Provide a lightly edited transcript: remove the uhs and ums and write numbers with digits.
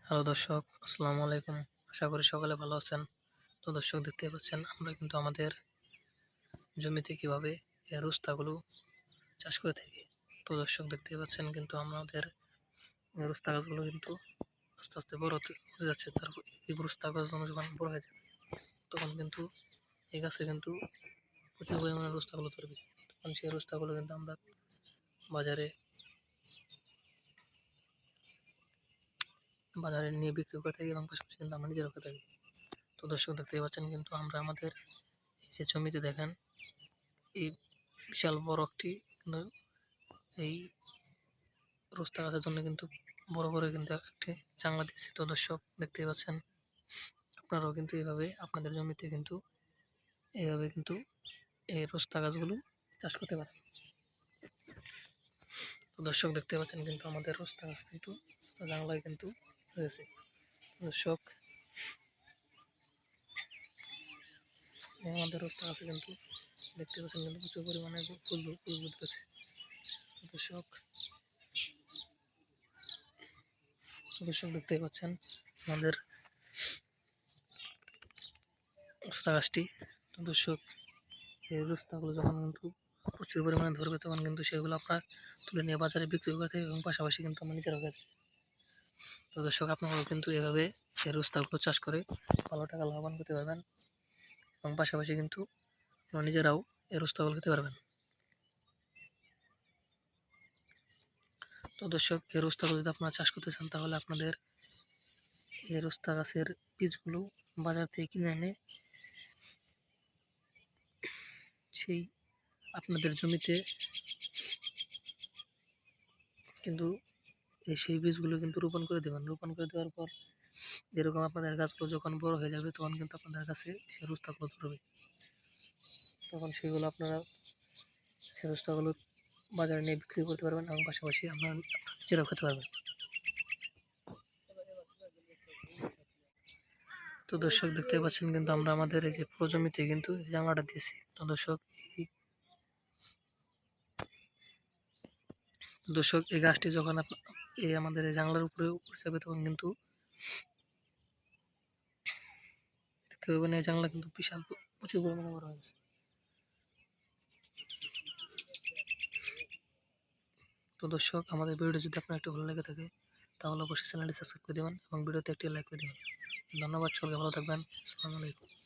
Hello দর্শক, আসসালামু আলাইকুম। আশা করি সকলে ভালো আছেন। তো দর্শক দেখতেই পাচ্ছেন আমরা কিন্তু আমাদের জমিতে কিভাবে এই রোস্তাগুলো চাষ করে থাকি। তো দর্শক দেখতেই পাচ্ছেন কিন্তু আমাদের এই রোস্তা গাছগুলো কিন্তু আস্তে আস্তে বড় হতে যাচ্ছে। তারপর এই রোস্তা গাছগুলো যখন বড় হয়ে যাবে তখন কিন্তু এই গাছে কিন্তু প্রচুর পরিমাণে রোস্তাগুলো ধরবে। তখন সেই রোস্তাগুলো কিন্তু আমরা বাজারে বাজারে নিয়ে বিক্রি করে থাকি এবং পাশাপাশি কিন্তু আমরা নিজেরাও খেয়ে থাকি। তো দর্শক দেখতেই পাচ্ছেন কিন্তু আমরা আমাদের এই যে জমিতে দেখেন এই বিশাল বড় একটি এই রোস্তা গাছের জন্য কিন্তু বড় করে কিন্তু একটি জাংলা দিয়েছি। তো দর্শক দেখতেই পাচ্ছেন আপনারাও কিন্তু এইভাবে আপনাদের জমিতে কিন্তু এইভাবে কিন্তু এই রোস্তা গাছগুলো চাষ করতে পারেন। তো দর্শক দেখতে পাচ্ছেন কিন্তু আমাদের রোস্তা গাছ কিন্তু জাংলায় কিন্তু রয়েছে। দর্শক আমাদের রোস্তা গাছে কিন্তু দেখতে পাচ্ছেন কিন্তু প্রচুর পরিমাণে ফুল ফুটেছে। দর্শক দর্শক দেখতেই পাচ্ছেন আমাদের রোস্তা গাছটি। তো দর্শক এই রোস্তাগুলো যখন কিন্তু প্রচুর পরিমাণে ধরবে তখন কিন্তু সেগুলো আপনার তুলে নিয়ে বাজারে বিক্রি করে থাকি এবং পাশাপাশি কিন্তু আমরা নিজেরাও খাই। তো দর্শক আপনারাও কিন্তু এভাবে এই রোস্তাগুলো চাষ করে ভালো টাকা লাভবান করতে পারবেন এবং পাশাপাশি কিন্তু আপনারা নিজেরাও এই রোস্তাগুলো খেতে পারবেন। তো দর্শক এই রোস্তাগুলো যদি আপনারা চাষ করতে চান তাহলে আপনাদের এই রোস্তা গাছের বীজগুলো বাজার থেকে কিনে এনে সেই আপনাদের জমিতে কিন্তু সেই বীজগুলো কিন্তু রোপণ করে দেবেন। রোপণ করে দেওয়ার পর যেরকম আপনাদের গাছগুলো যখন বড় হয়ে যাবে তখন কিন্তু আপনাদের কাছে সেই রোস্তাগুলো ধরবে। তখন সেগুলো আপনারা সেই রোস্তাগুলো বাজারে নিয়ে বিক্রি করতে পারবেন এবং পাশাপাশি আপনারা নিজেরাও খেতে পারবেন। তো দর্শক দেখতে পাচ্ছেন কিন্তু আমরা আমাদের এই যে পুরো জমিতে কিন্তু এই জাংলাটা দিয়েছি। তো দর্শক এই গাছটি যখন এই আমাদের এই জাংলার উপরে উঠে যাবে তখন কিন্তু দেখতে পাবেন এই জাংলা কিন্তু বিশাল প্রচুর পরিমাণে বড় হয়ে গেছে। তো দর্শক আমাদের ভিডিওটি যদি আপনার একটু ভালো লেগে থাকে তাহলে অবশ্যই চ্যানেলটি সাবস্ক্রাইব করে দেবেন এবং ভিডিওতে একটি লাইক করে দেবেন। ধন্যবাদ, সকলকে ভালো থাকবেন। আসসালামু আলাইকুম।